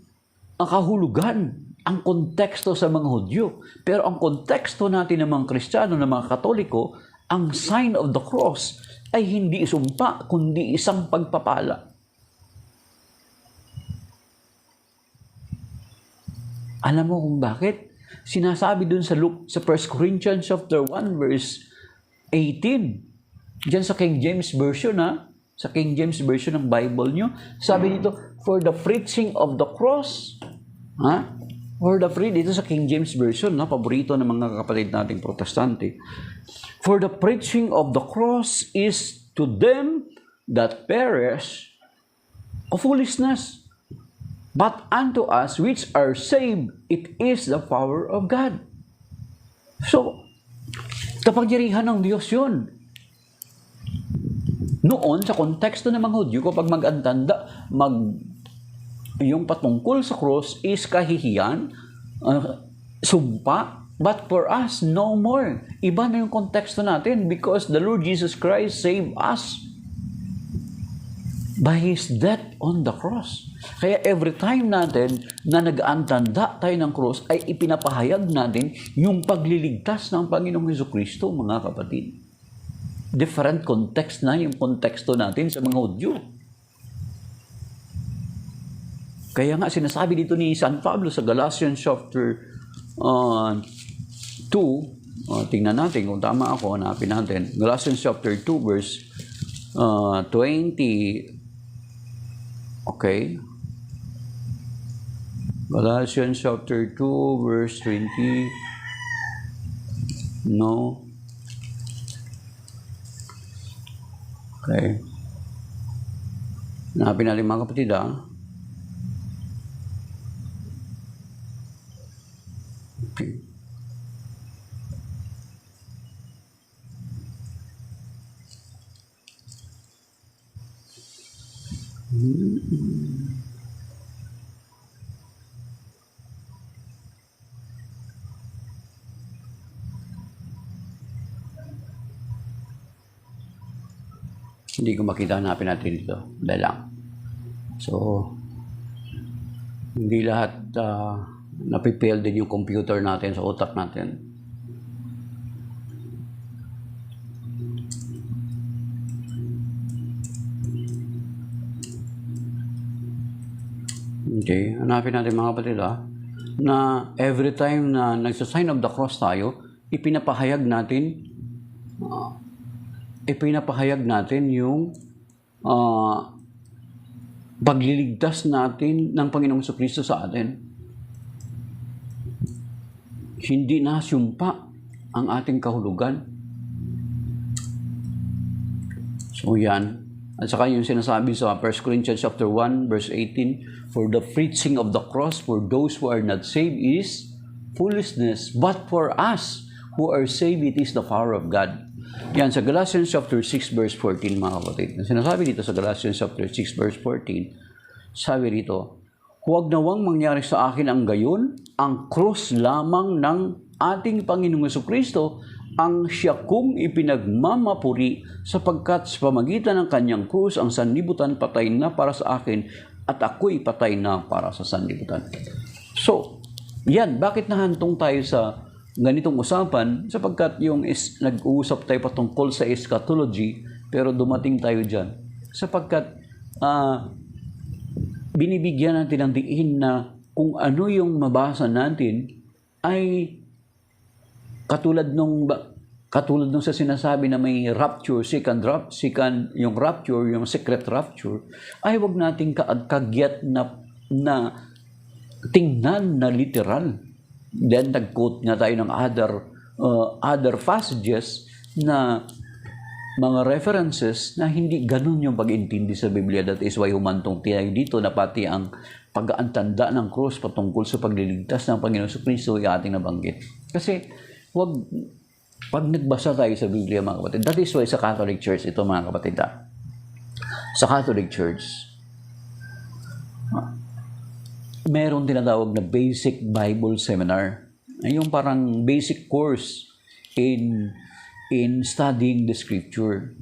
kahulugan, ang konteksto sa mga Hudyo. Pero ang konteksto natin ng mga Kristiyano, ng mga Katoliko, ang sign of the cross ay hindi sumpa, kundi isang pagpapala. Alam mo kung bakit? Sinasabi dun sa 1 Corinthians chapter 1 verse 18. Diyan sa King James Version, sa King James Version ng Bible nyo, sabi dito, for the preaching of the cross, dito sa King James Version, paborito ng mga kapatid nating protestante. For the preaching of the cross is to them that perish a foolishness. But unto us which are saved, it is the power of God. So, kapangyarihan ng Diyos yun. Noon, sa konteksto ng mga Hudyo, kapag mag-antanda, yung patungkol sa cross is kahihiyan, sumpa, but for us, no more. Iba na yung konteksto natin because the Lord Jesus Christ saved us by His death on the cross. Kaya every time natin na nag-aantanda tayo ng cross, ay ipinapahayag natin yung pagliligtas ng Panginoong Jesucristo, mga kapatid. Different context na yung konteksto natin sa mga Hudyo. Kaya nga sinasabi dito ni San Pablo sa Galatians chapter 2, tingnan natin kung tama ako, hanapin natin. Galatians chapter 2 verse 20. Okay. Galatians chapter 2 verse 20. No. Okay. Hanapin natin mga kapatid, Okay. Hindi ko makita, hanapin natin dito. Dahil lang. So, hindi lahat napipail din yung computer natin sa utak natin. Okay, hanapin natin mga kapatid, na every time na nagsa-sign of the cross tayo, ipinapahayag natin yung pagliligtas natin ng Panginoong Jesucristo sa atin. Hindi nasumpa ang ating kahulugan. So yan. At saka yung sinasabi sa 1 Corinthians chapter 1 verse 18, for the preaching of the cross for those who are not saved is foolishness, but for us who are saved, it is the power of God. Yan, sa Galatians chapter 6 verse 14, mga kapatid. Sinasabi dito sa Galatians chapter 6 verse 14, sabi dito, huwag nawang mangyari sa akin ang gayon, ang krus lamang ng ating Panginoong Jesucristo ang siya kong ipinagmamapuri, sapagkat sa pamagitan ng kanyang krus ang sanlibutan patay na para sa akin at ako'y patay na para sa sanlibutan. So, yan, bakit nahantong tayo sa ganitong usapan? Sapagkat nag-uusap tayo patungkol sa eschatology, pero dumating tayo dyan. Sapagkat binibigyan natin ng diin na kung ano yung mabasa natin ay katulad nung sa sinasabi na may rapture, yung rapture, yung secret rapture, ay wag nating kagyat na tingnan na literal. Then nag-quote nga tayo ng other passages na mga references na hindi ganun yung pag-intindi sa Biblia. That is why humantong tayo dito na pati ang pag-aantanda ng krus patungkol sa pagliligtas ng Panginoon Jesucristo ay ating nabanggit. Kasi pag nagbasa tayo sa Biblia, mga kapatid, that is why sa Catholic Church, ito mga kapatid, sa Catholic Church, meron tinatawag na Basic Bible Seminar. Yung parang basic course in studying the Scripture.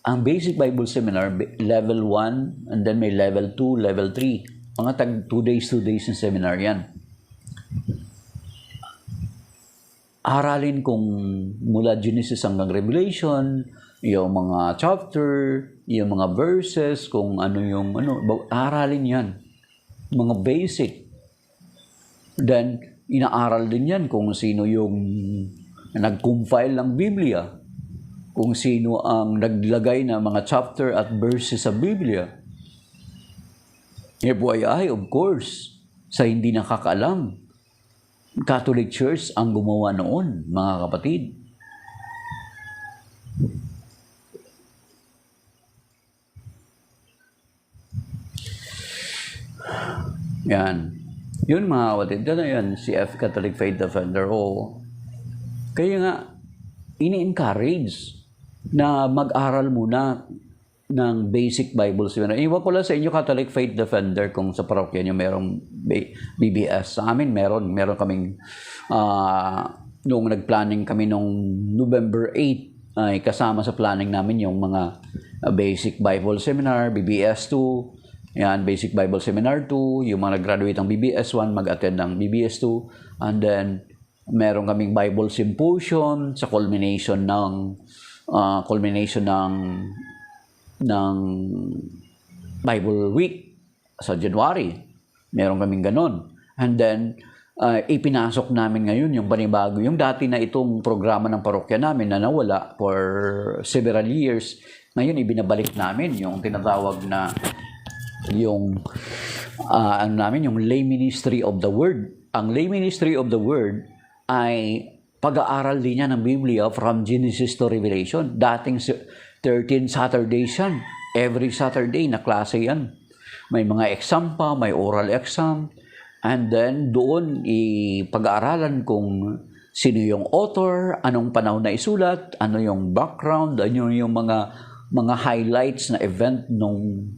Ang Basic Bible Seminar, level 1, and then may level 2, level 3. Mga tag 2 days ng seminar yan. Aralin kung mula Genesis hanggang Revelation, yung mga chapter, yung mga verses, kung aralin yan. Mga basic. Then, inaaral din yan kung sino yung nag-compile ng Biblia, kung sino ang naglagay ng mga chapter at verses sa Biblia. FYI, of course, sa hindi nakakaalam, Catholic Church ang gumawa noon, mga kapatid. Yan. Yun mga kapatid. Yan, CF Catholic Faith Defender. Kaya nga, ini-encourage na mag-aral muna ng Basic Bible Seminar. Iwan ko lang sa inyo, Catholic Faith Defender, kung sa parokya nyo merong BBS. Sa amin, meron kaming, nung nag-planning kami nung November 8, ay kasama sa planning namin yung mga Basic Bible Seminar, BBS 2, yan, Basic Bible Seminar 2, yung mga nag-graduate ng BBS 1, mag-attend ng BBS 2, and then, meron kaming Bible Symposium sa culmination ng Bible Week sa January. Meron kaming ganon. And then, ipinasok namin ngayon yung panibago. Yung dati na itong programa ng parokya namin na nawala for several years, ngayon ibinabalik namin yung tinatawag na yung yung Lay Ministry of the Word. Ang Lay Ministry of the Word ay pag-aaral din niya ng Biblia from Genesis to Revelation. 13 Saturdays yan. Every Saturday na klase yan. May mga exam pa, may oral exam. And then doon ipag-aaralan kung sino yung author, anong panahon na isulat, ano yung background, ano yung mga highlights na event nung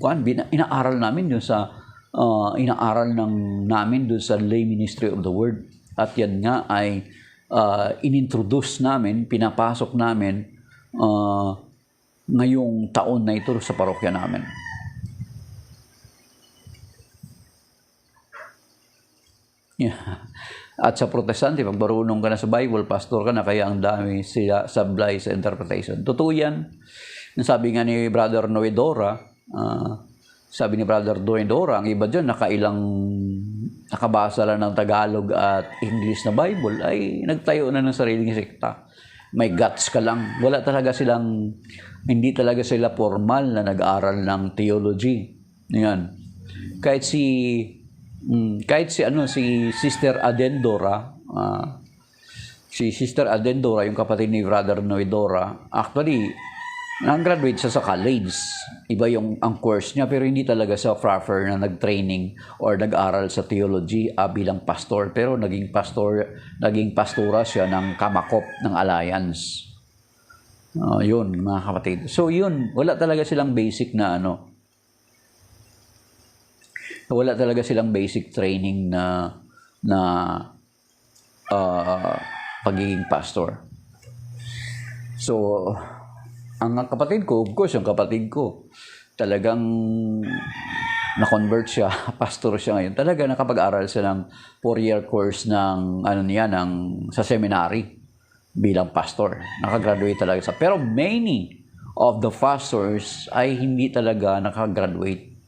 inaaral namin doon sa namin doon sa Lay Ministry of the Word. At yan nga ay inintroduce namin, pinapasok namin ngayong taon na ito sa parokya namin. Yeah. At sa protestante, pag marunong ka na sa Bible, pastor ka na, kaya ang dami sila sablay sa interpretation. Totoo yan. Sabi nga ni Brother Noedora, ang iba dyan, nakabasa lang ng Tagalog at English na Bible, ay nagtayo na ng sariling sekta. May guts ka lang. Hindi talaga sila formal na nag-aral ng theology. Yan. Kahit si Sister Adendora, yung kapatid ni Brother Noedora, actually, nag-graduate siya sa college. Iba ang course niya, pero hindi talaga siya proper na nag-training or nag-aral sa theology bilang pastor. Pero naging pastora siya ng Kamakop ng Alliance. Yun, mga kapatid. So yun, wala talaga silang basic training na pagiging pastor. So, ang kapatid ko, of course, yung kapatid ko, talagang na-convert siya, pastor siya ngayon. Talaga nakapag-aral siya ng 4-year course sa seminary bilang pastor. Nakagraduate talaga siya. Pero many of the pastors ay hindi talaga nakagraduate.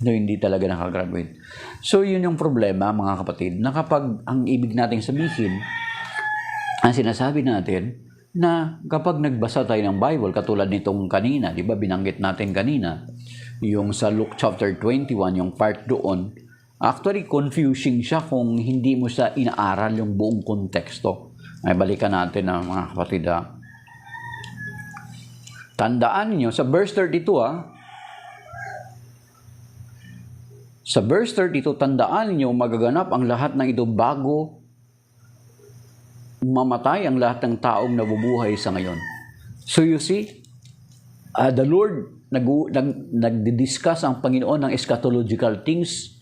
Hindi talaga nakagraduate. So, yun yung problema, mga kapatid, na kapag ang ibig nating sabihin, ang sinasabi natin, na kapag nagbasa tayo ng Bible, katulad nitong kanina, di ba, binanggit natin kanina, yung sa Luke chapter 21, yung part doon, actually confusing siya kung hindi mo siya inaaral yung buong konteksto. Ay, balikan natin mga kapatid. Tandaan niyo, sa verse 32, sa verse 32, tandaan niyo, magaganap ang lahat ng ito bago mamatay ang lahat ng taong nabubuhay sa ngayon. So you see, the Lord nagdi-discuss ang Panginoon ng eschatological things.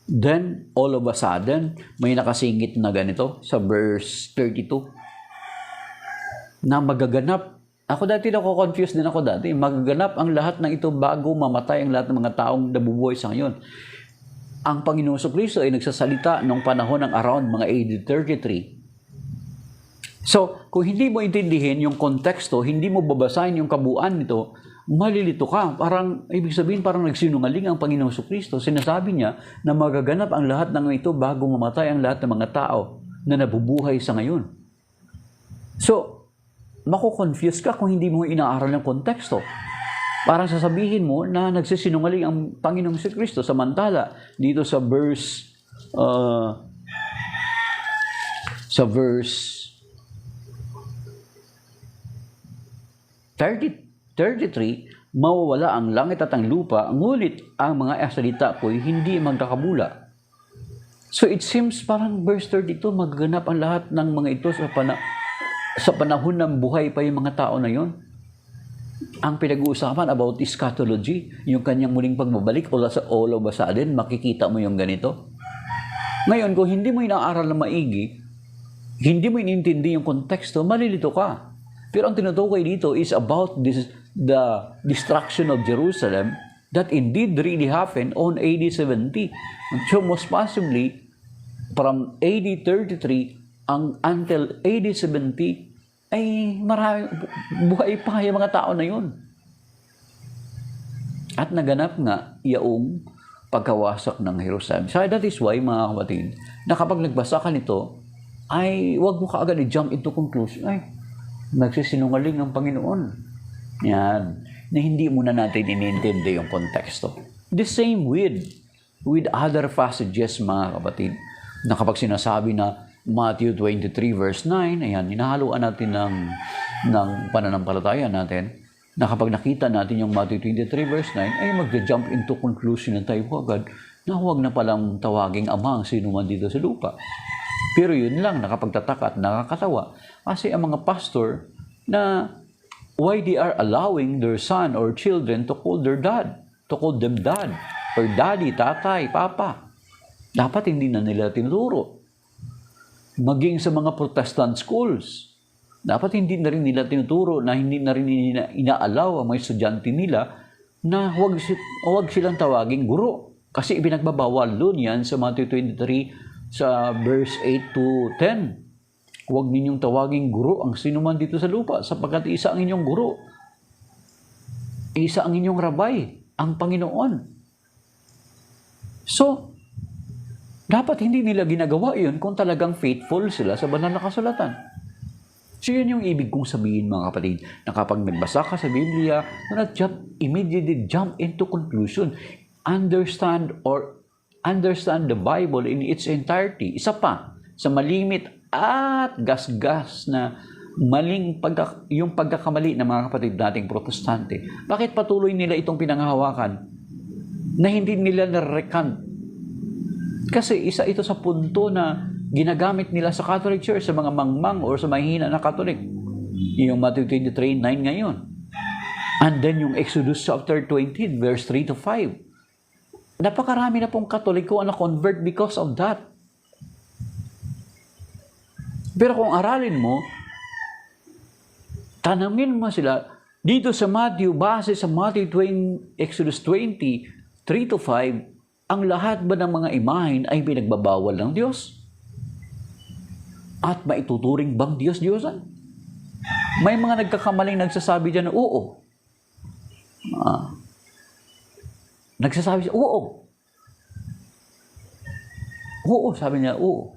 Then, all of a sudden, may nakasingit na ganito sa verse 32 na magaganap. Confused din ako dati. Magaganap ang lahat ng ito bago mamatay ang lahat ng mga taong nabubuhay sa ngayon. Ang Panginoon Kristo ay nagsasalita noong panahon ng around mga AD 33. So, kung hindi mo intindihin yung konteksto, hindi mo babasahin yung kabuuan nito, malilito ka. Ibig sabihin, parang nagsinungaling ang Panginoong Kristo. Sinasabi niya na magaganap ang lahat ng ito bago mamatay ang lahat ng mga tao na nabubuhay sa ngayon. So, mako-confuse ka kung hindi mo inaaral ng konteksto. Parang sasabihin mo na nagsisinungaling ang Panginoong Kristo, samantala dito sa verse 33, mawawala ang langit at ang lupa, ngunit ang mga salita ko'y hindi magkakabula. So it seems parang verse 32, magaganap ang lahat ng mga ito sa panahon ng buhay pa yung mga tao na yon. Ang pinag-uusapan about eschatology, yung kanyang muling pagbabalik, all of a sudden, makikita mo yung ganito. Ngayon, kung hindi mo inaaral na maigi, hindi mo inintindi yung konteksto, malilito ka. Pero ang tinutukoy dito is about the destruction of Jerusalem that indeed really happened on AD 70. So most possibly, from AD 33 until AD 70, ay marami, buhay pa yung mga tao na yun. At naganap nga yung pagkawasak ng Jerusalem. So that is why, mga kapatid, na kapag nagbasa ka nito, ay huwag mo kaagad i-jump into conclusion. Ay, nagsisinungaling ang Panginoon. Yan. Na hindi muna natin inintindi yung konteksto. The same with other passages, mga kapatid, na kapag sinasabi na Matthew 23 verse 9, ayan, hinahaluan natin ng pananampalataya natin, na kapag nakita natin yung Matthew 23 verse 9, ay magja-jump into conclusion na tayo agad na huwag na palang tawaging ama ang sino man dito sa lupa. Pero yun lang, nakapagtataka at nakakatawa. Kasi ang mga pastor na why they are allowing their son or children to call them dad, or daddy, tatay, papa. Dapat hindi na nila tinuturo. Maging sa mga Protestant schools, dapat hindi na rin nila tinuturo, na hindi na rin inaalaw ang mga estudyante nila na huwag silang tawaging guro. Kasi ibinagbabawal doon yan sa Matthew 23 sa verse 8 to 10. Huwag ninyong tawaging guro ang sino man dito sa lupa, sapagkat isa ang inyong guro. Isa ang inyong rabay, ang Panginoon. So, dapat hindi nila ginagawa yun kung talagang faithful sila sa banal na kasulatan. So, yun yung ibig kong sabihin, mga kapatid, na kapag nagbasa ka sa Biblia, immediately jump into conclusion. Understand the Bible in its entirety. Isa pa, sa malimit at gasgas na yung pagkakamali ng mga kapatid nating protestante. Bakit patuloy nila itong pinanghahawakan na hindi nila na-recant? Kasi isa ito sa punto na ginagamit nila sa Catholic Church, sa mga mangmang or sa mahina na Catholic. Yung Matthew 23:9 ngayon. And then yung Exodus chapter 20, verse 3 to 5. Napakarami na pong Katoliko ang na-convert because of that. Pero kung aralin mo, tanungin mo sila, dito sa Matthew, base sa Exodus 20, 3 to 5, ang lahat ba ng mga imahen ay pinagbabawal ng Diyos? At maituturing bang Diyos-Diyosan? May mga nagkakamaling nagsasabi dyan na oo. Nagsasabi siya, oo. Oo, sabi niya, oo.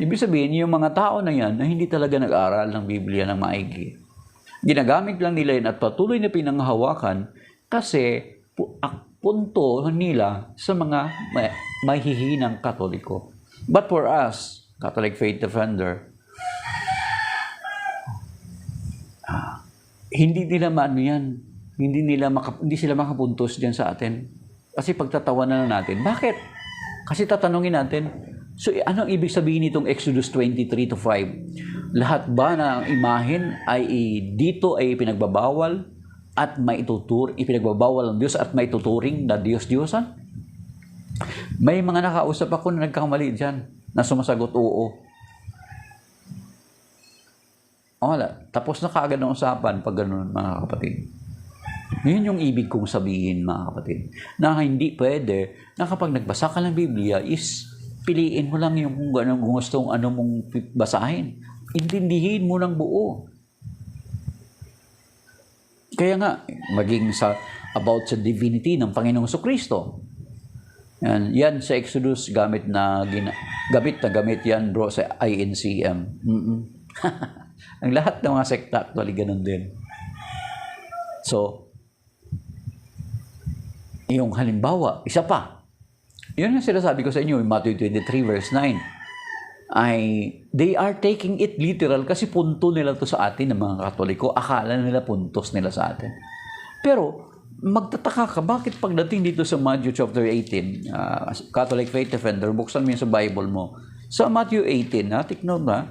Ibig sabihin, yung mga tao na yan na hindi talaga nag-aral ng Biblia ng maigi. Ginagamit lang nila yun at patuloy na pinanghahawakan kasi punto nila sa mga mahihinang Katoliko. But for us, Catholic Faith Defender, hindi nila maano yan. Hindi sila makapuntos diyan sa atin. Kasi pagtatawanan na natin. Bakit? Kasi tatanungin natin, so anong ibig sabihin nitong Exodus 23 to 5? Lahat ba ng imahen ay dito ay pinagbabawal at ipinagbabawal ng Diyos at maituturing na Diyos-Diyosan? May mga nakausap ako na nagkamali diyan na sumasagot oo. Wala. Tapos na kaagad ang usapan pag ganoon, mga kapatid. Yun yung ibig kong sabihin, mga kapatid. Na hindi pwede na kapag nagbasa ka ng Biblia is piliin mo lang yung kung gustong ano mong basahin. Intindihin mo ng buo. Kaya nga, maging about sa divinity ng Panginoong Jesucristo. Yan sa Exodus, gamit yan, bro, sa INCM. Ang lahat ng mga sekta, actually, ganun din. So, yung halimbawa, isa pa. Yun yung sinasabi ko sa inyo, in Matthew 23 verse 9, ay they are taking it literal kasi punto nila to sa atin ng mga Katoliko. Akala nila puntos nila sa atin. Pero, magtataka ka, bakit pagdating dito sa Matthew chapter 18, Catholic Faith Defender, buksan mo yun sa Bible mo. Sa Matthew 18, take note na,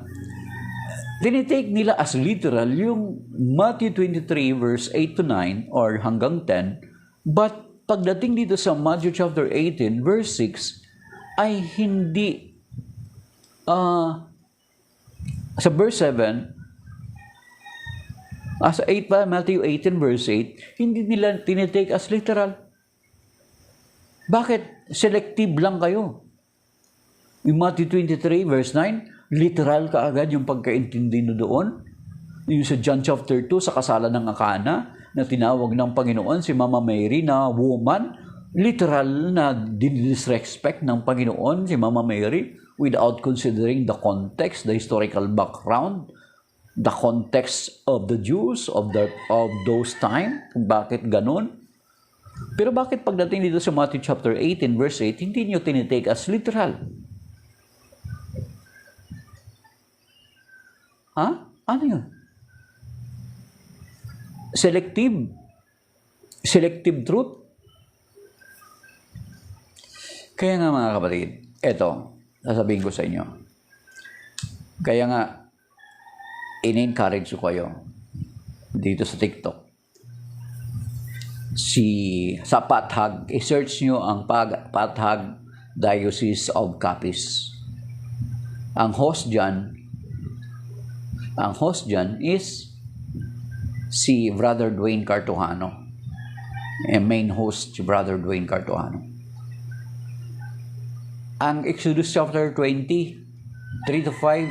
tinitake nila as literal yung Matthew 23 verse 8 to 9 or hanggang 10, but pagdating dito sa Matthew chapter 18 verse 6 ay hindi sa verse 7 sa 8 pa, Matthew 18 verse 8, hindi nila tinitake as literal. Bakit? Selective lang kayo. Yung Matthew 23 verse 9, literal kaagad yung pagkaintindi nyo doon. Yung sa John chapter 2, sa kasalan ng Akana, na tinawag ng Panginoon si Mama Mary na woman, literal na disrespect ng Panginoon si Mama Mary without considering the context, the historical background, the context of the Jews of those time, kung bakit ganun. Pero bakit pagdating dito sa Matthew chapter 18 verse 8, hindi nyo tinitake as literal? Ha? Ano yun? Selective truth. Kaya nga mga kapatid, eto, sasabihin ko sa inyo. Kaya nga, in-encourage ko kayo dito sa TikTok. Sa Pathag, i-search nyo ang Pathag Diocese of Capiz. Ang host dyan is si Brother Dwayne Cartojano. Main host si Brother Dwayne Cartojano. Ang Exodus chapter 20, 3-5,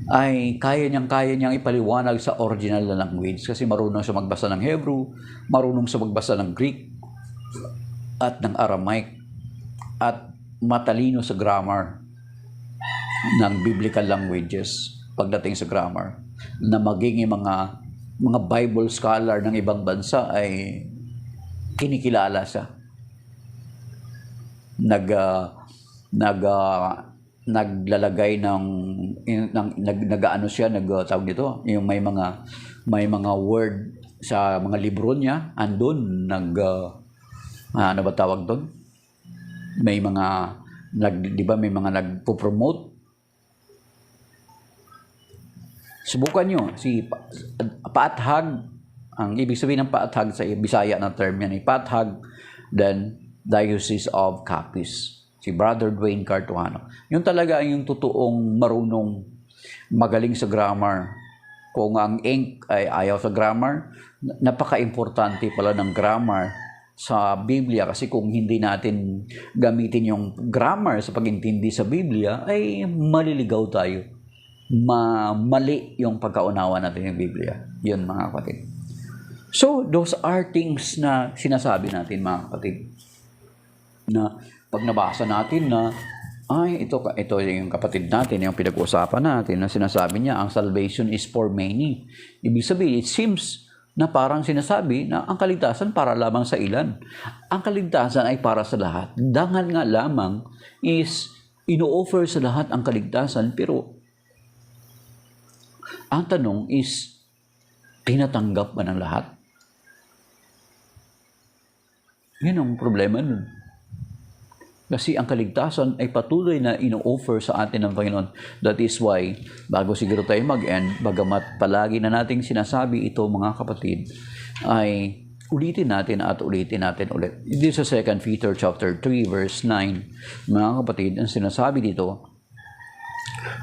ay kaya niyang ipaliwanag sa original na language kasi marunong siya magbasa ng Hebrew, marunong siya magbasa ng Greek at ng Aramaic at matalino sa grammar ng biblical languages pagdating sa grammar na maging mga Bible scholar ng ibang bansa ay kinikilala siya. Naglalagay nag-ano siya, tawag dito, yung may mga word sa mga libro niya, andun, ano ba tawag doon? May mga, di ba may mga nagpo-promote. Subukan nyo, si Pathag, ang ibig sabihin ng Pathag sa Bisaya na term yan, Pathag, then Diocese of Capiz. Si Brother Dwayne Cartojano. Yung talaga yung totoong marunong magaling sa grammar. Kung ang ink ay ayaw sa grammar, napaka-importante pala ng grammar sa Biblia kasi kung hindi natin gamitin yung grammar sa pag-intindi sa Biblia, ay maliligaw tayo. Mali yung pagkaunawa natin ng Biblia. Yun mga kapatid. So, those are things na sinasabi natin mga kapatid. Na pag nabasa natin na, ay, ito yung kapatid natin, yung pinag-uusapan natin, na sinasabi niya, ang salvation is for many. Ibig sabihin, it seems na parang sinasabi na ang kaligtasan para lamang sa ilan. Ang kaligtasan ay para sa lahat. Dangal nga lamang is ino-offer sa lahat ang kaligtasan, pero ang tanong is, tinatanggap ba ng lahat? Yan ang problema nun. Kasi ang kaligtasan ay patuloy na ino-offer sa atin ng Panginoon. That is why, bago siguro tayo mag-end, bagamat palagi na nating sinasabi ito mga kapatid, ay ulitin natin ulit. Dito sa 2 Peter chapter 3 verse 9, mga kapatid, ang sinasabi dito,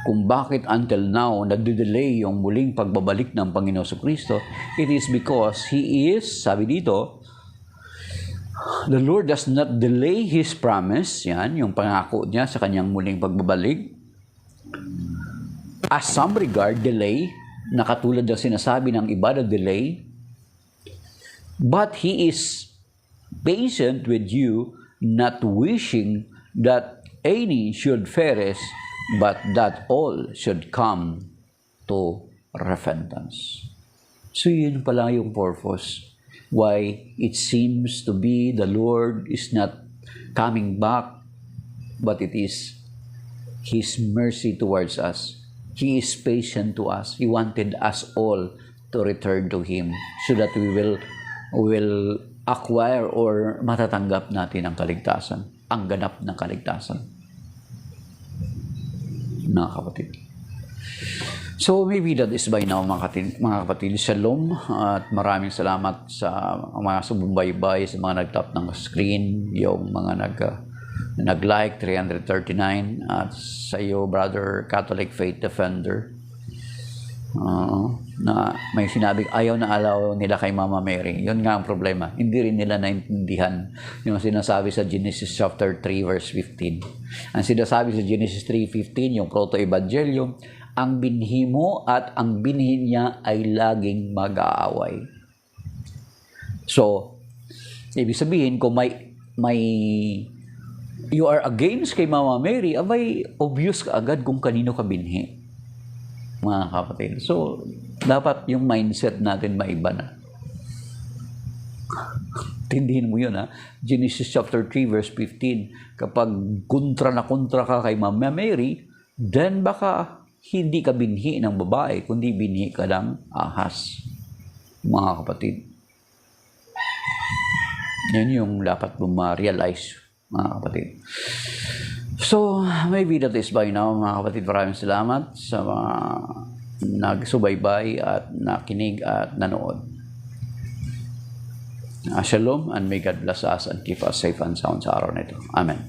kung bakit until now nagde-delay yung muling pagbabalik ng Panginoon sa Kristo, it is because He is, sabi dito, the Lord does not delay His promise, yan, yung pangako niya sa kanyang muling pagbabalik. As some regard, delay, na katulad ng sinasabi ng iba na delay, but He is patient with you, not wishing that any should perish, but that all should come to repentance. So yun pala yung purpose. Why it seems to be the Lord is not coming back, but it is His mercy towards us. He is patient to us. He wanted us all to return to Him so that we will acquire or matatanggap natin ang kaligtasan, ang ganap na kaligtasan. Mga kapatid. So maybe that is by now mga kapatid. Shalom at maraming salamat sa mga sumubaybay, sa mga nag-tap ng screen, yung mga nag-like 339 at sa iyo Brother Catholic Faith Defender na may sinabing ayaw na alaw nila kay Mama Mary. Yun nga ang problema. Hindi rin nila naintindihan yung sinasabi sa Genesis chapter 3 verse 15. Ang sinasabi sa Genesis 3:15, yung proto-evangelyo, ang binhi mo at ang binhi niya ay laging mag-aaway. So, ibig sabihin, kung may you are against kay Mama Mary, abay, obvious ka agad kung kanino ka binhi. Mga kapatid. So, dapat yung mindset natin maiba na. Tindihin mo yun, ha? Genesis chapter 3 verse 15, kapag kontra ka kay Mama Mary, then baka hindi ka binhi ng babae, kundi binhi ka ng ahas. Mga kapatid. Yan yung dapat mo ma-realize, mga kapatid. So, maybe that is by now, mga kapatid. Maraming salamat sa mga nagsubaybay at nakinig at nanood. Shalom, and may God bless us and keep us safe and sound sa araw na ito. Amen.